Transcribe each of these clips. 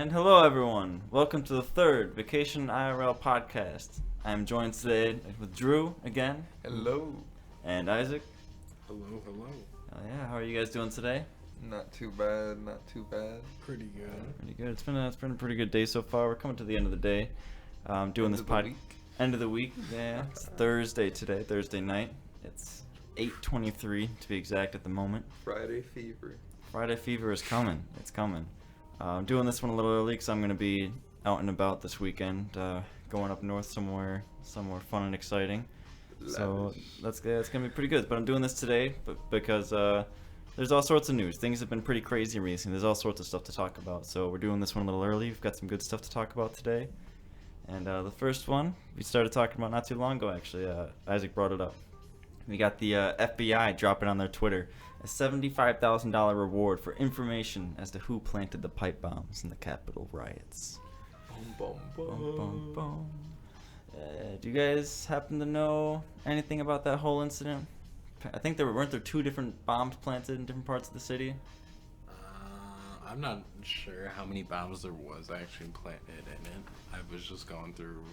And hello, everyone. Welcome to the third Vacation IRL podcast. I am joined today with Drew again. Hello. And Isaac. Hello. Oh yeah, how are you guys doing today? Not too bad. Pretty good. Pretty good. It's been a pretty good day so far. We're coming to the end of the day. Doing this end of the week. Yeah, it's Thursday today. Thursday night. It's 8:23 to be exact at the moment. Friday fever. Friday fever is coming. It's coming. I'm doing this one a little early because I'm going to be out and about this weekend, going up north somewhere fun and exciting. So it's going to be pretty good. But I'm doing this today because there's all sorts of news. Things have been pretty crazy recently. There's all sorts of stuff to talk about. So we're doing this one a little early. We've got some good stuff to talk about today. And the first one we started talking about not too long ago, actually. Isaac brought it up. We got the FBI dropping on their Twitter a $75,000 reward for information as to who planted the pipe bombs in the Capitol riots. Boom, boom, boom. Boom, boom, boom. Do you guys happen to know anything about that whole incident? I think weren't there two different bombs planted in different parts of the city? I'm not sure how many bombs there was actually planted in it. I was just going through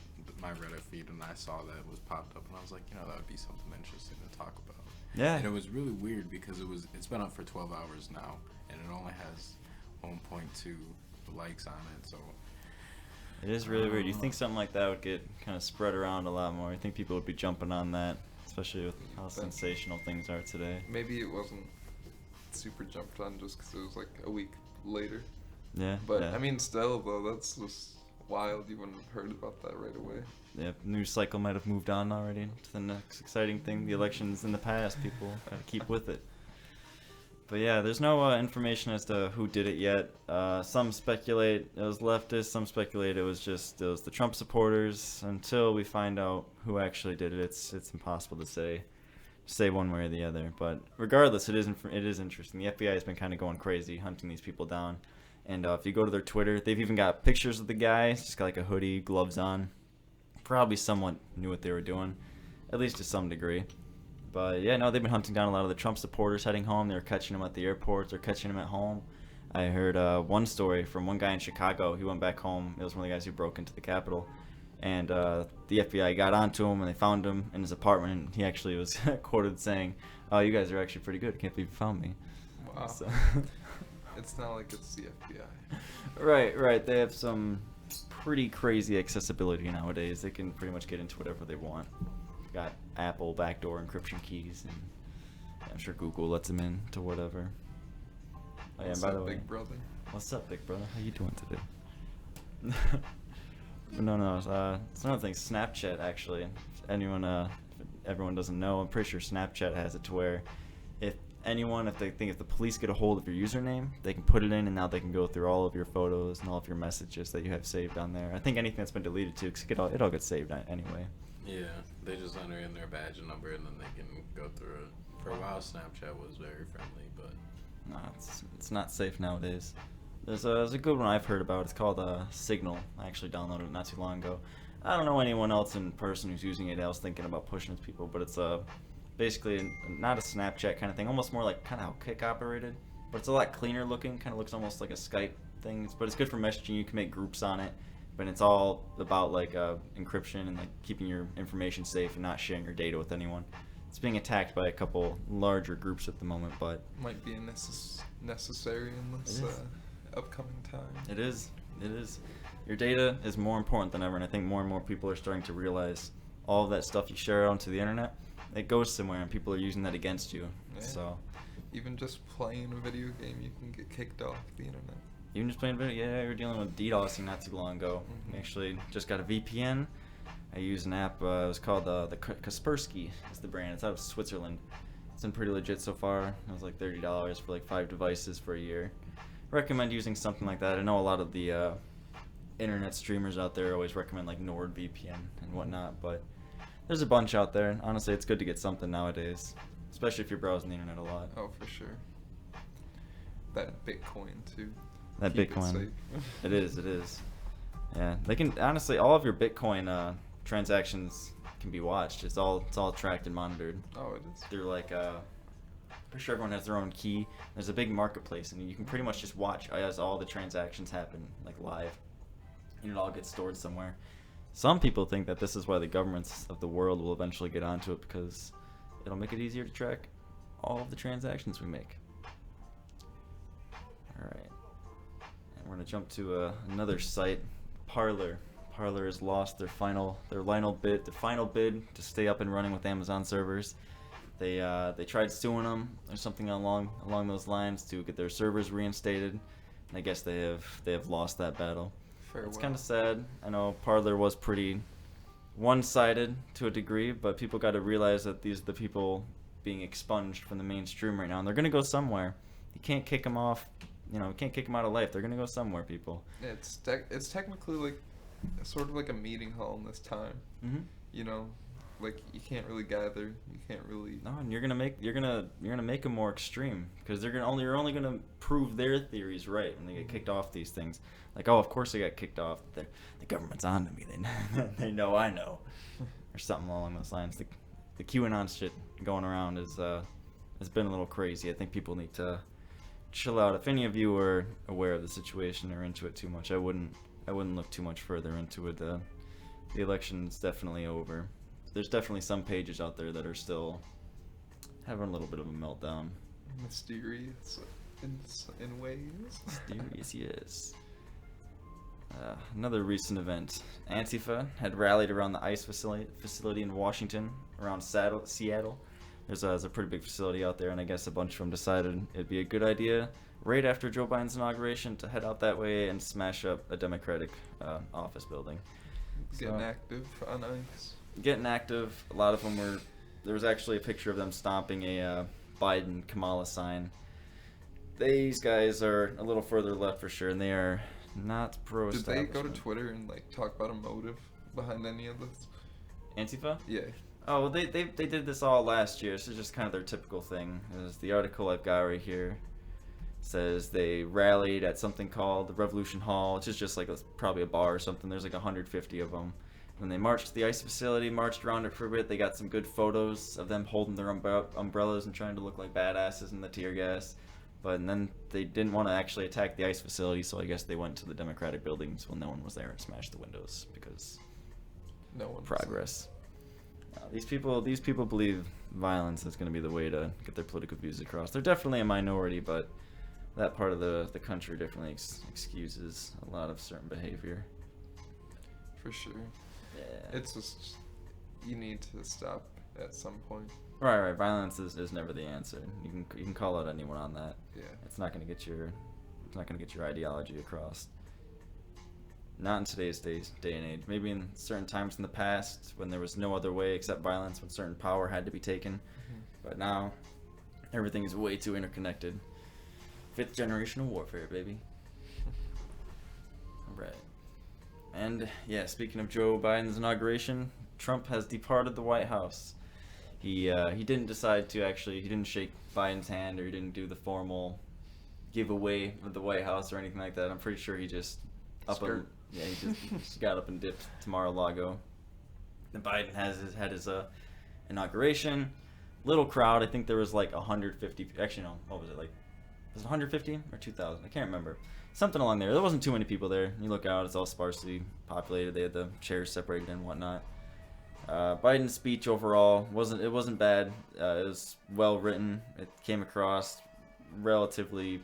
my Reddit feed and I saw that it was popped up and I was like, that would be something interesting to talk about. Yeah. And it was really weird because it's been up for 12 hours now and it only has 1.2 likes on it, so It is really weird. You think something like that would get kind of spread around a lot more. You think people would be jumping on that, especially with how sensational things are today. Maybe it wasn't super jumped on just because it was like a week later. Yeah. But yeah. I mean, still though, that's just wild. You wouldn't have heard about that right away. Yeah, news cycle might have moved on already to the next exciting thing. The elections in the past, people gotta keep with it. But yeah, there's no information as to who did it yet. Some speculate it was leftists, some speculate it was the Trump supporters. Until we find out who actually did it, it's impossible to say one way or the other. But regardless, it is interesting. The FBI has been kind of going crazy hunting these people down. And if you go to their Twitter, they've even got pictures of the guy. He's just got like a hoodie, gloves on. Probably somewhat knew what they were doing, at least to some degree. But yeah, no, they've been hunting down a lot of the Trump supporters heading home. They were catching them at the airports. They're catching them at home. I heard one story from one guy in Chicago. He went back home. It was one of the guys who broke into the Capitol. And the FBI got onto him and they found him in his apartment. And he actually was quoted saying, "Oh, you guys are actually pretty good. Can't believe you found me." Wow. So It's not like it's the FBI. Right. They have some pretty crazy accessibility nowadays. They can pretty much get into whatever they want. Got Apple backdoor encryption keys, and I'm sure Google lets them in to whatever. Oh yeah, What's by up, the way, big brother? what's up, big brother? How you doing today? No. It's another thing. Snapchat actually. If everyone doesn't know, I'm pretty sure Snapchat has it to where if the police get a hold of your username, they can put it in, and now they can go through all of your photos and all of your messages that you have saved on there. I think anything that's been deleted too, because it all gets saved anyway. yeah, they just enter in their badge number and then they can go through it. For a while, Snapchat was very friendly, but No, it's not safe nowadays. There's a good one I've heard about. It's called Signal. I actually downloaded it not too long ago. I don't know anyone else in person who's using it. I was thinking about pushing it to people, but it's basically not a Snapchat kind of thing. Almost more like kind of how Kik operated, but it's a lot cleaner looking. Kind of looks almost like a Skype thing, but it's good for messaging. You can make groups on it, but it's all about like encryption and like keeping your information safe and not sharing your data with anyone. It's being attacked by a couple larger groups at the moment, but Might be necessary in this upcoming time. It is. Your data is more important than ever, and I think more and more people are starting to realize all of that stuff you share onto the internet, it goes somewhere, and people are using that against you. Yeah. So Even just playing a video game, you can get kicked off the internet. even just playing video, yeah, we were dealing with DDoSing not too long ago. Mhm. We actually just got a VPN. I use an app. It was called the Kaspersky is the brand. It's out of Switzerland. It's been pretty legit so far. It was like $30 for like 5 devices for a year. Recommend using something like that. I know a lot of the internet streamers out there always recommend like NordVPN and whatnot, but there's a bunch out there. Honestly, it's good to get something nowadays, especially if you're browsing the internet a lot. Oh, for sure. That Bitcoin too. That Keep it Bitcoin. safe. It is. Yeah, they can honestly all of your Bitcoin transactions can be watched. It's all tracked and monitored Oh, it is. through like Pretty sure everyone has their own key. There's a big marketplace, and you can pretty much just watch as all the transactions happen, like live. And it all gets stored somewhere. Some people think that this is why the governments of the world will eventually get onto it, because it'll make it easier to track all of the transactions we make. Alright. And we're going to jump to another site, Parler. Parler has lost their final bid to stay up and running with Amazon servers. They tried suing them or something along those lines to get their servers reinstated, and I guess they have lost that battle. Farewell. It's kind of sad. I know Parler was pretty one-sided to a degree, but people got to realize that these are the people being expunged from the mainstream right now, and they're gonna go somewhere. You can't kick them off. You know, you can't kick them out of life. They're gonna go somewhere, people. It's technically like sort of like a meeting hall in this time. Mm-hmm. You know, like you can't really gather. You can't really. No, and you're gonna make them more extreme, because you're only gonna prove their theories right when they get kicked off these things. Like, oh, of course they got kicked off. The government's on to me. They know I know, or something along those lines. The QAnon shit going around has been a little crazy. I think people need to chill out. If any of you are aware of the situation or into it too much, I wouldn't look too much further into it. The election's definitely over. There's definitely some pages out there that are still having a little bit of a meltdown. Mysterious in ways. Mysterious, yes. Another recent event. Antifa had rallied around the ICE facility in Washington, around Seattle. There's a pretty big facility out there, and I guess a bunch of them decided it'd be a good idea right after Joe Biden's inauguration to head out that way and smash up a Democratic office building. Getting active on ICE. Getting active. A lot of them were. There was actually a picture of them stomping a Biden Kamala sign. These guys are a little further left for sure, and they are not pro. Did they go to Twitter and like talk about a motive behind any of this? Antifa? Yeah. Oh, well, they did this all last year. This is just kind of their typical thing. As the article I've got right here says, they rallied at something called the Revolution Hall, which is just like probably a bar or something. There's like 150 of them. When they marched to the ICE facility, marched around it for a bit, they got some good photos of them holding their umbrellas and trying to look like badasses in the tear gas. But then they didn't want to actually attack the ICE facility, so I guess they went to the Democratic buildings when no one was there and smashed the windows because no one. Progress. These people believe violence is going to be the way to get their political views across. They're definitely a minority, but that part of the country definitely excuses a lot of certain behavior. For sure. Yeah. It's just you need to stop at some point. Right. Violence is never the answer. You can call out anyone on that. Yeah. It's not going to get your ideology across. Not in today's day and age. Maybe in certain times in the past when there was no other way except violence, when certain power had to be taken. Mm-hmm. But now everything is way too interconnected. 5th generation of warfare, baby. Right. And yeah, speaking of Joe Biden's inauguration, Trump has departed the White House. He didn't decide to he didn't shake Biden's hand, or he didn't do the formal giveaway of the White House or anything like that. I'm pretty sure he just he just got up and dipped to Mar-a-Lago. And Biden had his inauguration. Little crowd. I think there was like 150. Actually, no. What was it like? Was it 150 or 2,000? I can't remember. Something along there. There wasn't too many people there. You look out, it's all sparsely populated. They had the chairs separated and whatnot. Biden's speech overall wasn't bad. It was well written. It came across relatively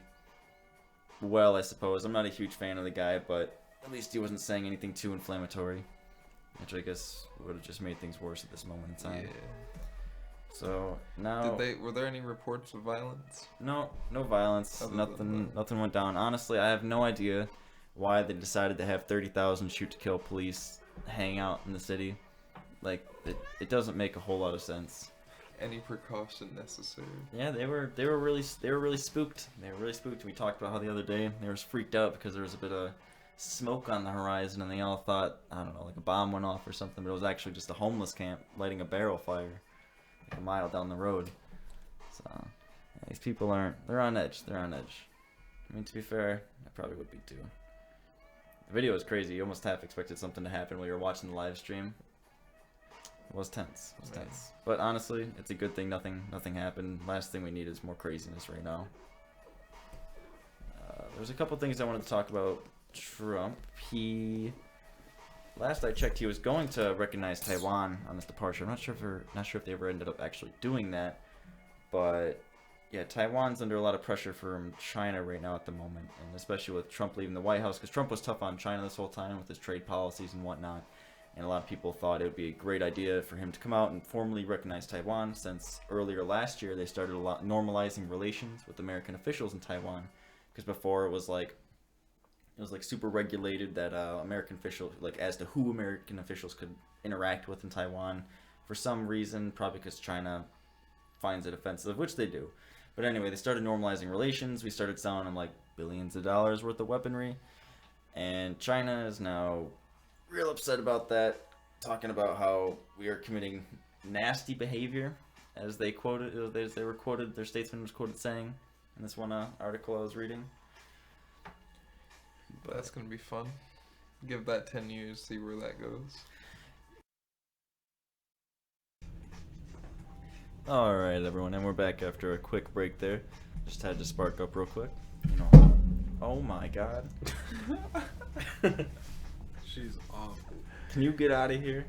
well, I suppose. I'm not a huge fan of the guy, but at least he wasn't saying anything too inflammatory, which I guess would have just made things worse at this moment in time. Yeah. So now, were there any reports of violence? No violence. Nothing went down. Honestly, I have no idea why they decided to have 30,000 shoot to kill police hang out in the city. Like, it doesn't make a whole lot of sense. Any precaution necessary? Yeah, they were really spooked. They were really spooked. We talked about how the other day they were freaked out because there was a bit of smoke on the horizon, and they all thought, I don't know, like a bomb went off or something, but it was actually just a homeless camp lighting a barrel fire like a mile down the road. So yeah, these people they're on edge. I mean, to be fair, I probably would be too. The video was crazy. You almost half expected something to happen while you were watching the live stream. It was tense. It was Man. tense. But honestly, it's a good thing nothing happened. Last thing we need is more craziness right now. There's a couple things I wanted to talk about. Trump, last I checked, he was going to recognize Taiwan on this departure. I'm not sure if they ever ended up actually doing that, but yeah, Taiwan's under a lot of pressure from China right now at the moment, and especially with Trump leaving the White House, because Trump was tough on China this whole time with his trade policies and whatnot, and a lot of people thought it would be a great idea for him to come out and formally recognize Taiwan, since earlier last year they started normalizing relations with American officials in Taiwan, because before it was like super regulated that American officials, like as to who American officials could interact with in Taiwan, for some reason, probably because China finds it offensive, which they do. But anyway, they started normalizing relations. We started selling them like billions of dollars worth of weaponry, and China is now real upset about that, talking about how we are committing nasty behavior, as they quoted, as they were quoted, their statesman was quoted saying in this one article I was reading. But that's gonna be fun. Give that 10 years, see where that goes. Alright, everyone, and we're back after a quick break there. Just had to spark up real quick. You know. Oh my god. She's awful. Can you get out of here?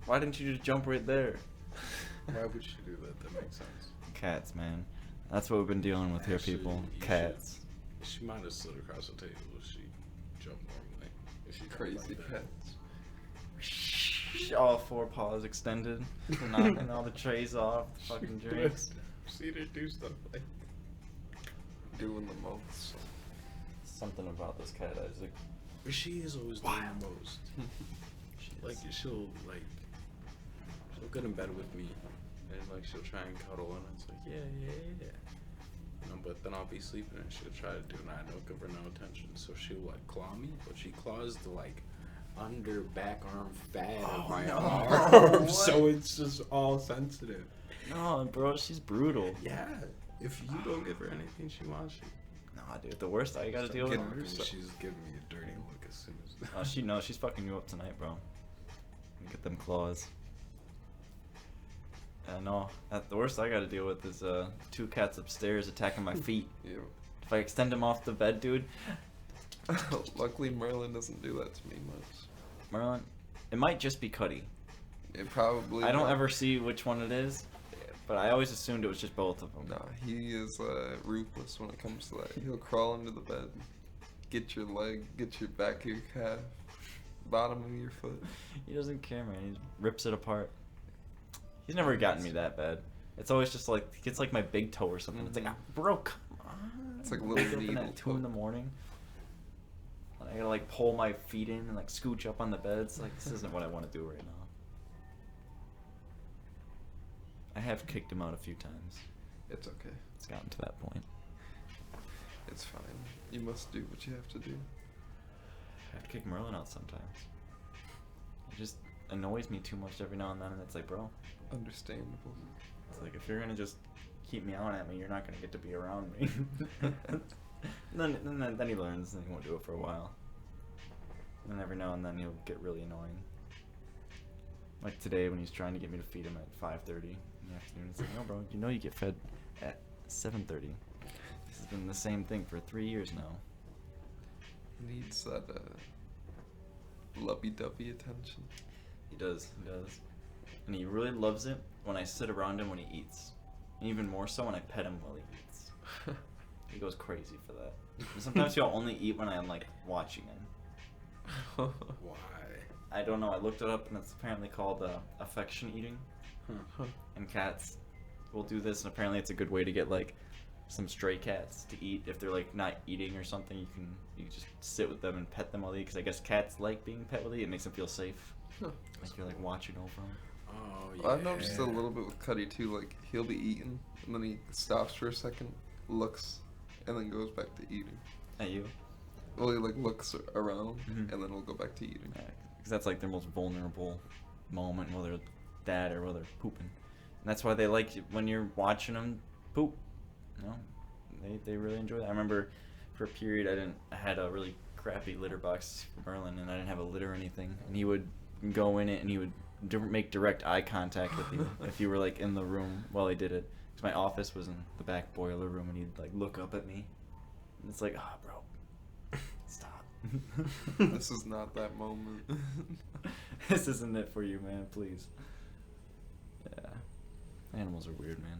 Why didn't you just jump right there? Why would she do that? That makes sense. Cats, man. That's what we've been dealing with here, Actually, people. you Cats. She might have slid across the table if she jumped normally. If she jumped Crazy like that. cats. All four paws extended, knocking all the trays off, the fucking drinks. I've seen her do stuff like Doing the most. Something about this cat, Isaac. but she is always doing the most. Like she'll get in bed with me and like she'll try and cuddle and it's like yeah. You know, but then I'll be sleeping and she'll try to do it and I don't give her no attention. So she'll like claw me, but she claws the like under back arm fat of my arm. So it's just all sensitive. No, bro, she's brutal. Yeah. If you don't give her anything she wants, Nah, dude, the worst I gotta deal with. she's giving me a dirty look as soon as Oh, she knows she's fucking you up tonight, bro. Get them claws. I know. The worst I gotta deal with is two cats upstairs attacking my feet. Yeah. If I extend them off the bed, dude. Luckily, Merlin doesn't do that to me much. Merlin, it might just be Cuddy. It probably. I don't ever see which one it is, but I always assumed it was just both of them. Nah, he is ruthless when it comes to that. He'll crawl under the bed, get your leg, get your back of your calf, bottom of your foot. He doesn't care, man. He rips it apart. He's never gotten me that bad. It's always just like, he gets like my big toe or something. It's like, bro, come on. It's like a little Wake up needle at 2 in the poke. morning. And I gotta like pull my feet in and like scooch up on the bed. It's like, this isn't what I want to do right now. I have kicked him out a few times. It's okay. It's gotten to that point. It's fine. You must do what you have to do. I have to kick Merlin out sometimes. He just annoys me too much every now and then, and it's like, bro, Understandable. it's like if you're gonna just keep meowing at me, you're not gonna get to be around me. then he learns, and he won't do it for a while. And then every now and then he'll get really annoying. Like today when he's trying to get me to feed him at 5:30 in the afternoon. It's like, no, bro, you know you get fed at 7:30. This has been the same thing for 3 years now. He needs that lovey-dovey attention. He does. And he really loves it when I sit around him when he eats. And even more so when I pet him while he eats. He goes crazy for that. And sometimes he'll only eat when I'm like watching him. Why? I don't know. I looked it up and it's apparently called affection eating. And cats will do this, and apparently it's a good way to get like some stray cats to eat if they're like not eating or something. You can just sit with them and pet them while they eat, because I guess cats like being pet while they eat. It makes them feel safe. Like you're like watching over them. Oh yeah. Well, I've noticed a little bit with Cuddy too. Like he'll be eating, and then he stops for a second, looks, and then goes back to eating. At you? Well, he like looks around, Mhm. and then we'll go back to eating. Because that's like their most vulnerable moment while they're dead or while they're pooping. And that's why they like you when you're watching them poop. You know, they really enjoy that. I remember for a period I had a really crappy litter box for Merlin, and I didn't have a litter or anything, and he would go in it and he would make direct eye contact with you if you were like in the room while he did it. Because my office was in the back boiler room, and he'd like look up at me, and it's like, ah, bro, stop. This is not that moment. This isn't it for you, man. Please. Yeah, animals are weird, man.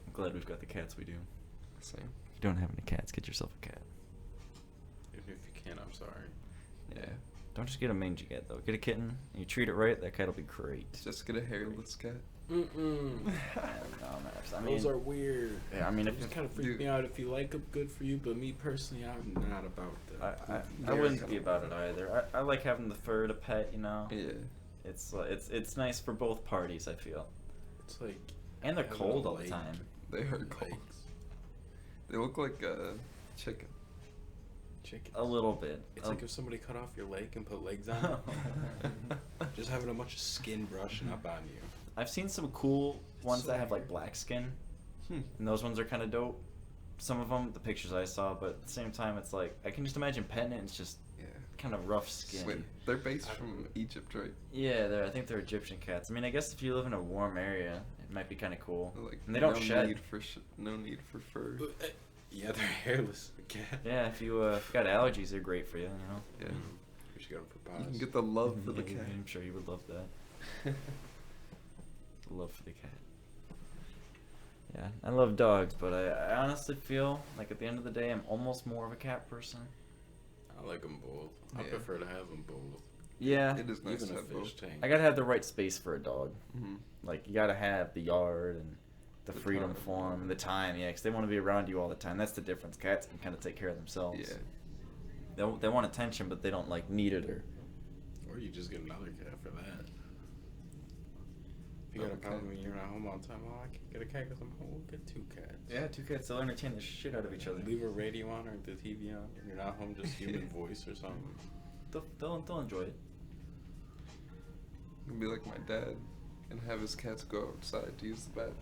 I'm glad we've got the cats we do. Same. If you don't have any cats, get yourself a cat. If you can, I'm sorry. Yeah. Don't just get a mangy cat though. Get a kitten. And you treat it right, that cat'll be great. Just get a hairless cat. Mm-mm. I mean, Those are weird. Yeah, I mean, it just kind of freak me out. If you like them, good for you. But me personally, I'm not about that. I wouldn't be about it either. I like having the fur to pet, you know. Yeah. It's nice for both parties, I feel. It's like, And they're having cold a all the leg. time. They are cold. Legs. They look like a chicken. Chickens. A little bit. It's like if somebody cut off your leg and put legs on it. Just having a bunch of skin brushing up on you. I've seen some cool ones so that have like weird. black skin, and those ones are kind of dope. Some of them, the pictures I saw, but at the same time, it's like I can just imagine petting it. And it's just Yeah. kind of rough skin. Wait, they're based from Egypt, right? Yeah, I think they're Egyptian cats. I mean, I guess if you live in a warm area, it might be kind of cool. They're like, And they don't no shed. Need for no need for fur. Yeah, they're hairless. Cat. Yeah, if you got allergies, they're great for you. You know. Yeah. We should get them for You pies. can get the love for the Yeah, cat. I'm sure you would love that. The love for the cat. Yeah, I love dogs, but I honestly feel like at the end of the day, I'm almost more of a cat person. I like them both. I Yeah. prefer to have them both. Yeah, It is nice Even to a have both. fish tank. I gotta have the right space for a dog. Mm-hmm. Like, you gotta have the yard and the The freedom time. for them and the time, yeah, because they want to be around you all the time. That's the difference. Cats can kind of take care of themselves. Yeah. They want attention, but they don't, like, need it or... Or you just get another cat for that. If you got a Okay. problem and you're not home all the time, oh, I can't get a cat because I'm home. We'll get 2 cats. Yeah, 2 cats, they'll entertain the shit out of each other. Leave a radio on or the TV on. When you're not home, just human voice or something. They'll enjoy it. You can be like my dad and have his cats go outside to use the bathroom.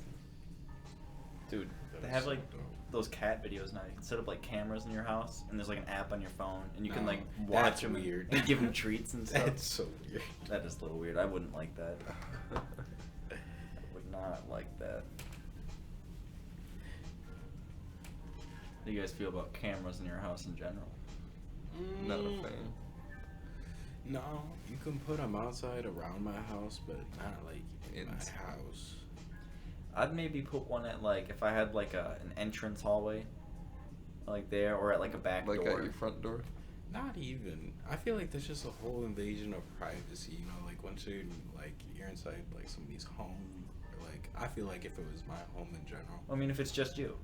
Dude, That they is have so like dope. those cat videos now. You can set up like cameras in your house, and there's like an app on your phone, and you can No, like that's watch them weird. and give them treats and stuff. That's so weird. That is a little weird. I wouldn't like that. I would not like that. How do you guys feel about cameras in your house in general? Not a fan. No, you can put them outside around my house, but not like in my Inside. house. I'd maybe put one at like if I had like an entrance hallway, like there, or at like a back Like door. at your front door. Not even. I feel like there's just a whole invasion of privacy. You know, like once you're inside like somebody's home, or like I feel like if it was my home in general, I mean, if it's just you.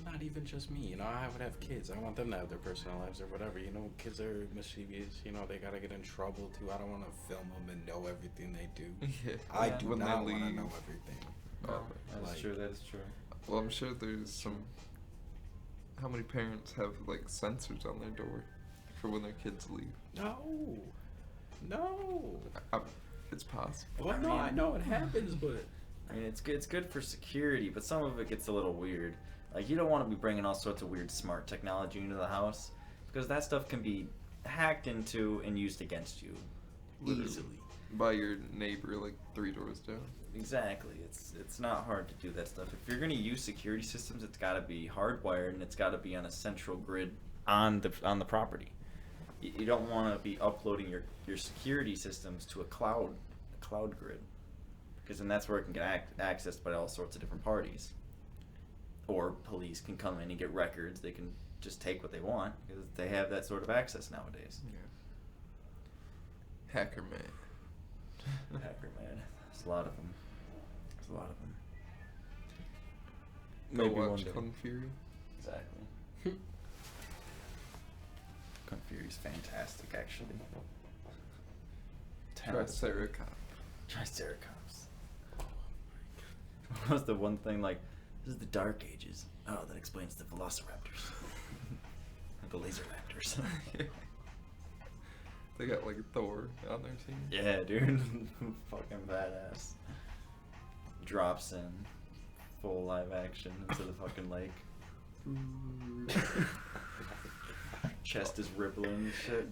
not even just me. You know, I would have kids. I want them to have their personal lives or whatever. You know, kids are mischievous. You know, they gotta get in trouble too. I don't want to film them and know everything they do. Yeah. I Yeah. do When they not want to leave. know everything. Oh, That's Like- true. That is true. well, I'm sure there's some. How many parents have like sensors on their door for when their kids leave? No. It's possible. Well, no, I know it happens, but I mean, it's good. It's good for security, but some of it gets a little weird. Like, you don't want to be bringing all sorts of weird smart technology into the house, because that stuff can be hacked into and used against you Literally. easily. By your neighbor, like 3 doors down. Exactly. It's not hard to do that stuff. If you're gonna use security systems, it's got to be hardwired and it's got to be on a central grid on the property. You don't want to be uploading your security systems to a cloud grid, because then that's where it can get accessed by all sorts of different parties. Or police can come in and get records. They can just take what they want because they have that sort of access nowadays. Yeah. Hacker man. Hacker man, there's a lot of them. There's a lot of them. Go Maybe one watch day. Kung Fury. Exactly. Kung Fury's fantastic, actually. Triceratops. Triceratops. What was the one thing like? This is the Dark Ages. Oh, that explains the Velociraptors. The Laser Raptors. They got like Thor on their team. Yeah, dude. Fucking badass. Drops in full live action into the fucking lake. Chest is rippling and shit.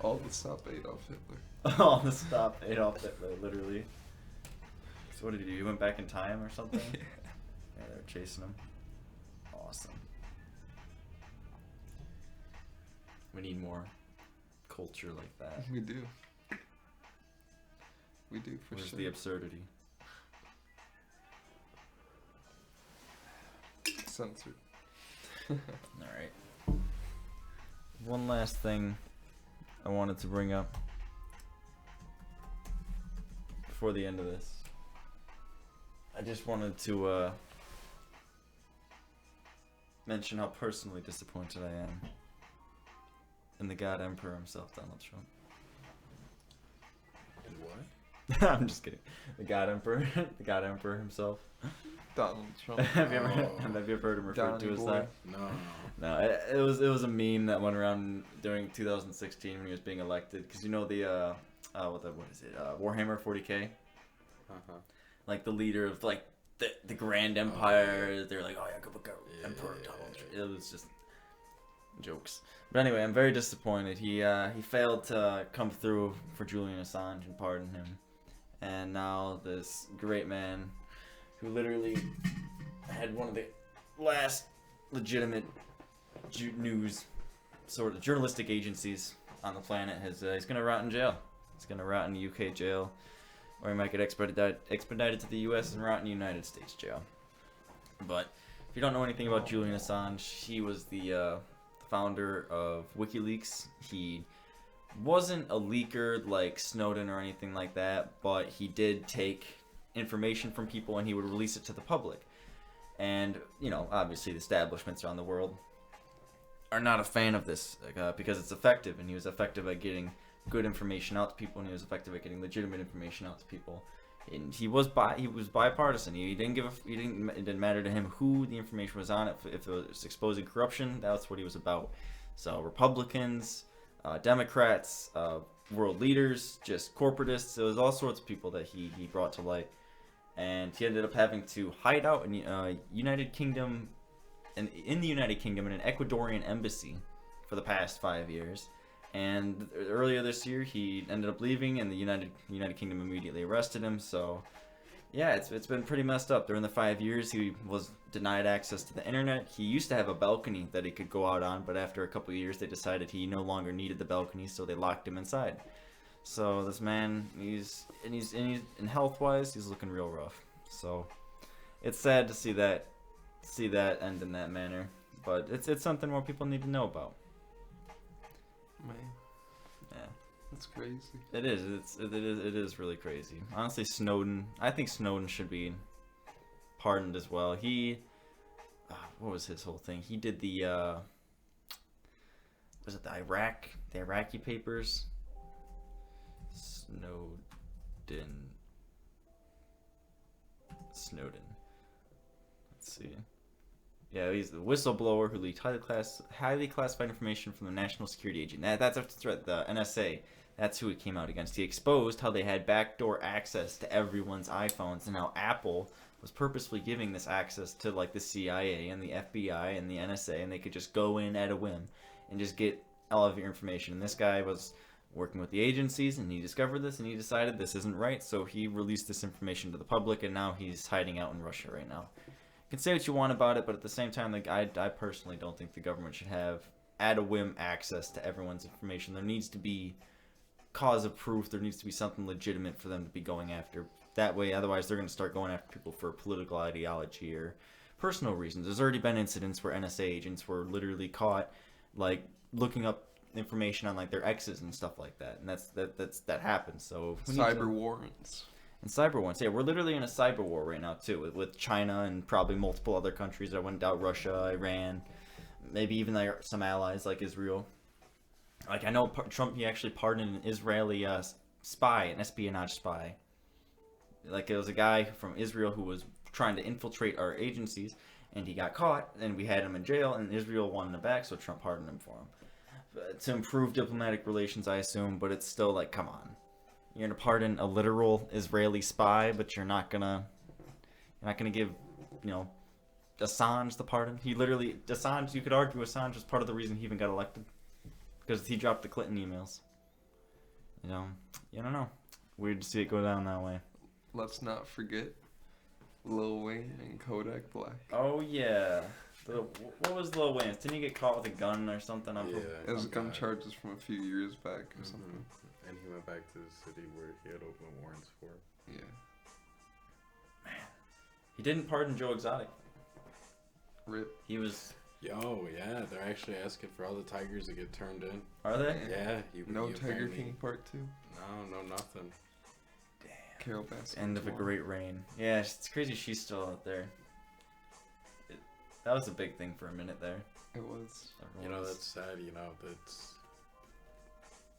All the stop Adolf Hitler. All the stop Adolf Hitler, literally. So what did he do? He went back in time or something? Yeah. Yeah, they were chasing him. Awesome. We need more culture like that. We do. We do for Where's sure. the absurdity? Censored. Alright. One last thing I wanted to bring up before the end of this. I just wanted to mention how personally disappointed I am in the God Emperor himself, Donald Trump. And what? I'm just kidding. The God Emperor, the God Emperor himself. Donald Trump. have you ever Oh. heard him referred to Donny as boy. that? No. No, it was a meme that went around during 2016 when he was being elected. Because you know the what is it? Warhammer 40K. Uh-huh. Like the leader of like the Grand Empire. They're like, oh yeah, go Emperor Yeah. Donald Trump. It was just jokes. But anyway, I'm very disappointed. He failed to come through for Julian Assange and pardon him. And now this great man, who literally had one of the last legitimate news sort of journalistic agencies on the planet, he's gonna rot in jail. He's gonna rot in the UK jail, or he might get expedited to the US and rot in the United States jail. But if you don't know anything about Julian Assange, he was the founder of WikiLeaks. He wasn't a leaker like Snowden or anything like that, but he did take information from people and he would release it to the public. And, you know, obviously the establishments around the world are not a fan of this because it's effective, and he was effective at getting good information out to people, and he was effective at getting legitimate information out to people. And he was bipartisan. It didn't matter to him who the information was on. If it was exposing corruption, that's what he was about. So Republicans, Democrats, world leaders, just corporatists. It was all sorts of people that he brought to light. And he ended up having to hide out in United Kingdom, in the United Kingdom in an Ecuadorian embassy for the past 5 years. And earlier this year, he ended up leaving, and the United Kingdom immediately arrested him. So, yeah, it's been pretty messed up. During the 5 years, he was denied access to the internet. He used to have a balcony that he could go out on, but after a couple of years, they decided he no longer needed the balcony, so they locked him inside. So this man, he's health-wise, he's looking real rough. So it's sad to see that end in that manner, but it's something more people need to know about. Man, Yeah, that's crazy. it is. It is really crazy. Honestly, I think Snowden should be pardoned as well. What was his whole thing? He did the was it the Iraqi papers? Snowden. Let's see. Yeah, he's the whistleblower who leaked highly classified information from the National Security Agency. That's a threat. The NSA. That's who it came out against. He exposed how they had backdoor access to everyone's iPhones, and how Apple was purposefully giving this access to like the CIA and the FBI and the NSA, and they could just go in at a whim and just get all of your information. And this guy was working with the agencies, and he discovered this, and he decided this isn't right, so he released this information to the public, and now he's hiding out in Russia right now. You can say what you want about it, but at the same time, like I personally don't think the government should have at a whim access to everyone's information. There needs to be cause of proof. There needs to be something legitimate for them to be going after. That way, otherwise they're going to start going after people for political ideology or personal reasons. There's already been incidents where NSA agents were literally caught like looking up information on like their exes and stuff like that, and that happens. So Cyber warrants. And cyber ones. Yeah, we're literally in a cyber war right now too, with China and probably multiple other countries. I wouldn't doubt Russia, Iran, maybe even like some allies like Israel. Like I know Trump, he actually pardoned an Israeli spy, an espionage spy. Like it was a guy from Israel who was trying to infiltrate our agencies, and he got caught, and we had him in jail, and Israel wanted him back, so Trump pardoned him for him. To improve diplomatic relations, I assume, but it's still like, come on. You're gonna pardon a literal Israeli spy, but you're not gonna give, Assange the pardon. Assange, you could argue Assange was part of the reason he even got elected, because he dropped the Clinton emails. You don't know. Weird to see it go down that way. Let's not forget Lil Wayne and Kodak Black. Oh yeah. What was Lil Wayne's? Didn't he get caught with a gun or something? It was gun charges from a few years back or something. And he went back to the city where he had open warrants for. Yeah. Man, he didn't pardon Joe Exotic. Rip. He was. Yo, yeah, they're actually asking for all the tigers to get turned in. Are they? Yeah. No you Tiger apparently- King Part 2. No, nothing. Damn. Carol Baskin. End of a great reign. Yeah, it's crazy she's still out there. That was a big thing for a minute there. It was. You know, that's sad,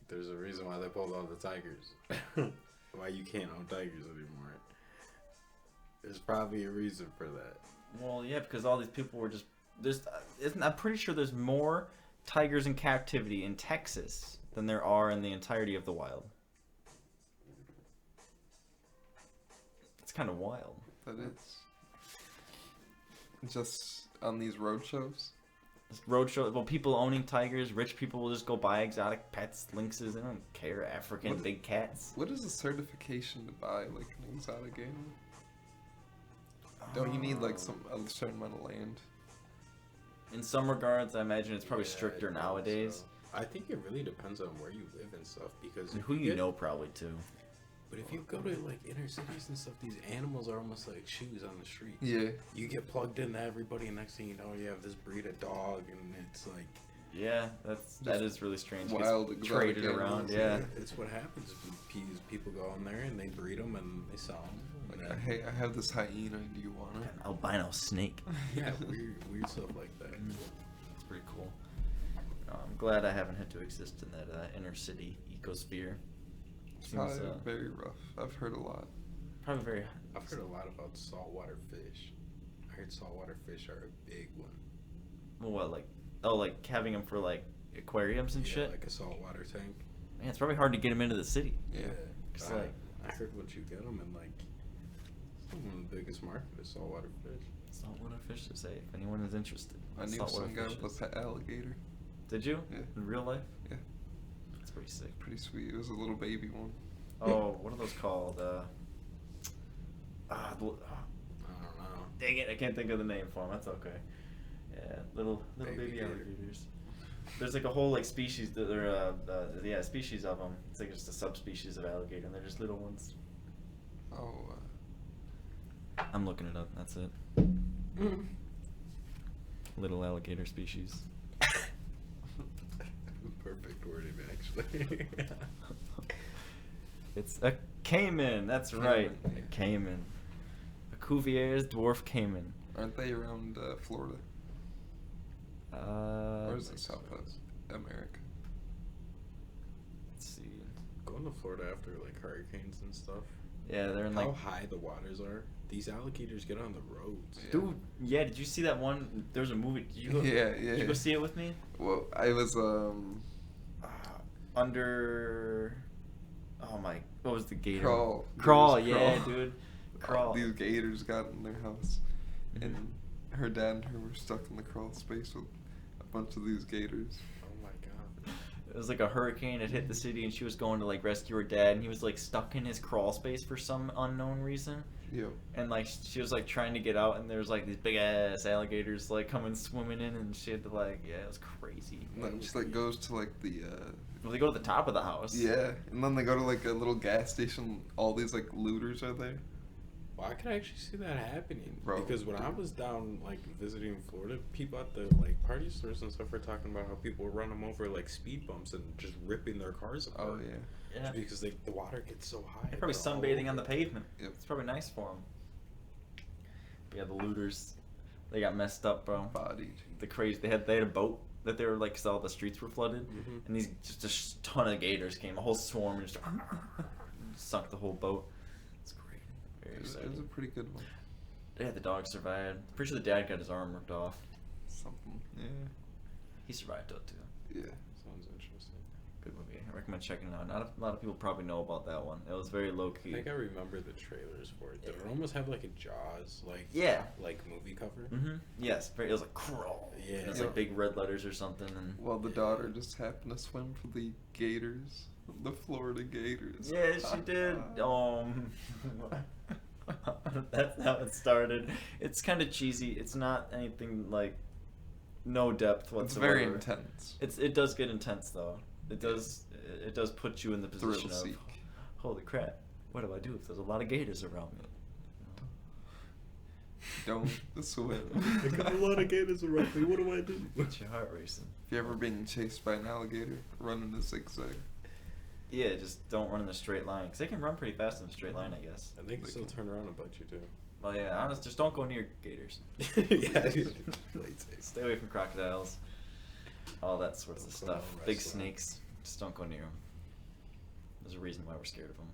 there's a reason why they pulled all the tigers. Why you can't own tigers anymore. There's probably a reason for that. Well, yeah, because all these people were just I'm pretty sure there's more tigers in captivity in Texas than there are in the entirety of the wild. It's kind of wild. That is. Just on these road shows. Roadshow. Well, people owning tigers, rich people will just go buy exotic pets, lynxes. They don't care. African big cats. What is the certification to buy like an exotic animal? Don't you need like a certain amount of land? In some regards, I imagine it's probably stricter I think nowadays. so. I think it really depends on where you live and stuff because And who you know probably too. But if you go to like inner cities and stuff, these animals are almost like shoes on the street. Yeah. You get plugged into everybody, and next thing you know, you have this breed of dog, and it's like Yeah, that is really strange. Wild Gets exotic traded around. animals, Yeah. it's what happens. People go in there and they breed them and they sell them. Like, hey, I have this hyena. Do you want An it? albino snake. Yeah, weird stuff like that. That's pretty cool. I'm glad I haven't had to exist in that inner city ecosphere. Seems Very rough. I've heard a lot. probably very. I've heard a lot about saltwater fish. I heard saltwater fish are a big one. Well, what like having them for like aquariums and shit. Like a saltwater tank. Man, it's probably hard to get them into the city. Yeah. 'Cause, I heard once you get them in like one of the biggest market is saltwater fish. Saltwater fish to say if anyone is interested. I knew Saltwater some guy fishes. with an alligator. Did you? Yeah. In real life? Yeah. That's pretty sick. Pretty sweet. It was a little baby one. Oh, what are those called? I don't know. Dang it, I can't think of the name for them. That's okay. Yeah, little Baby baby gator. alligators. There's like a whole like species that they're species of them. It's like just a subspecies of alligator, and they're just little ones. Oh. I'm looking it up. That's it. Little alligator species. Perfect wording, actually. It's a caiman. That's right, a caiman. A Cuvier's dwarf caiman. Aren't they around Florida? Or is it South America? Let's see. Going to Florida after like hurricanes and stuff. Yeah, they're in How like. high the waters are. These alligators get on the roads. Yeah. Dude, yeah. Did you see that one? There was a movie. Did you go? Yeah, Did you yeah. go see it with me? Well, I was Under. Oh my! What was the gator? Crawl. Crawl. There was Yeah, Crawl. dude. Crawl. These gators got in their house, Mhm. and her dad and her were stuck in the crawl space with a bunch of these gators. Oh my god. It was like a hurricane had hit the city, and she was going to like rescue her dad, and he was like stuck in his crawl space for some unknown reason. Yeah. And like she was like trying to get out, and there was like these big ass alligators like coming swimming in, and she had to like it was crazy. And then she like goes to like the Well, they go to the top of the house. yeah, and then they go to like a little gas station. All these like looters are there. Well, I could actually see that happening. Bro, because when I dude. was down, like, visiting Florida, people at the, like, party stores and stuff were talking about how people run them over, like, speed bumps and just ripping their cars apart. Oh yeah. Yeah. Just because the water gets so high. They're probably they're all sunbathing on the over. pavement. Yep. It's probably nice for them. But yeah, the looters, they got messed up, bro. Bodied. The crazy. They had a boat that they were like, 'cause all the streets were flooded, Mhm. and these just a ton of gators came, a whole swarm, and just sunk the whole boat. It's great. Very It was exciting. a pretty good one. Yeah, the dog survived. Pretty sure the dad got his arm ripped off. Something. Yeah. He survived though too. Yeah. Sounds interesting. Good movie. I recommend checking it out. Not a lot of people probably know about that one. It was very low I key. think I remember the trailers for it. Did it almost have, like, a Jaws, like, Yeah. like movie cover? Mm-hmm. Yes. It was like crawl. Yeah. It was like big red letters or something, and Well, the daughter just happened to swim for the gators. The Florida Gators. Yeah, she did. That's how it started. It's kind of cheesy. It's not anything like no depth whatsoever. It's very intense. It does get intense though. It does put you in the position Thrill of seek. holy crap. What do I do if there's a lot of gators around me? Don't swim. I got a lot of gators around me. What do I do? Get your heart racing. If you ever been chased by an alligator, run in a zigzag. Yeah, just don't run in a straight line because they can run pretty fast in a straight line, I guess. And they can still turn around and bite you too. Well, yeah, honest, just don't go near gators. Yeah. Stay away from crocodiles. All that sorts of Don't go stuff. on Big wrestling. snakes. Just don't go near them. There's a reason why we're scared of them.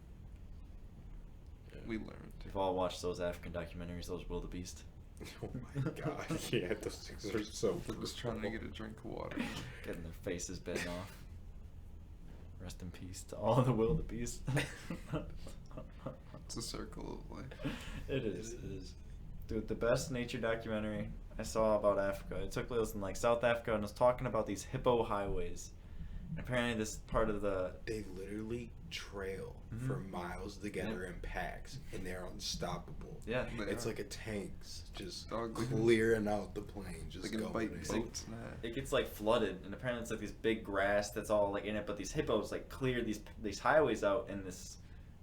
We learned. We've all watched those African documentaries, those wildebeest. Oh my god. Yeah, those things are so They're just trying to get a drink of water. Getting their faces bitten off. Rest in peace to all the wildebeest. It's a circle of life. It is. Dude, the best nature documentary I saw about Africa. It took place in like South Africa and was talking about these hippo highways. And apparently this part of the They literally trail for miles together in packs, and they're unstoppable. yeah. It's like a tanks just Dog- clearing out the plane, They just can going. bite It's boats and that. It gets like flooded, and apparently it's like this big grass that's all like in it. But these hippos like clear these highways out in this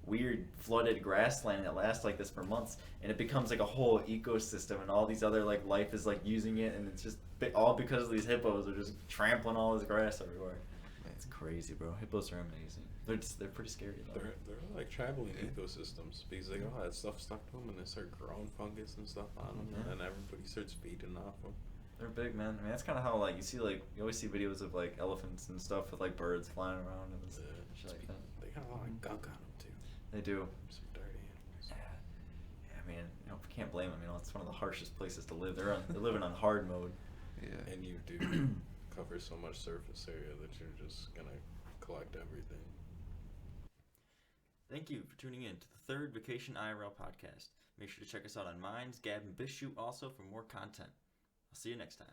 weird flooded grassland that lasts like this for months, and it becomes like a whole ecosystem, and all these other like life is like using it, and it's just all because these hippos are just trampling all this grass everywhere. It's crazy, bro. Hippos are amazing. They're pretty scary though. They're like traveling ecosystems because they got all that stuff stuck to them, and they start growing fungus and stuff on them, Mhm. and everybody starts feeding off them. They're big, man. I mean, that's kind of how like you see like you always see videos of like elephants and stuff with like birds flying around and shit like that. They got a lot of gunk on them too. They do. Some dirty animals. Yeah, I mean, you know, can't blame them. You know, it's one of the harshest places to live. They're living on hard mode. Yeah. And you do cover so much surface area that you're just gonna collect everything. Thank you for tuning in to the third Vacation IRL podcast. Make sure to check us out on Minds, Gab, and BitChute also for more content. I'll see you next time.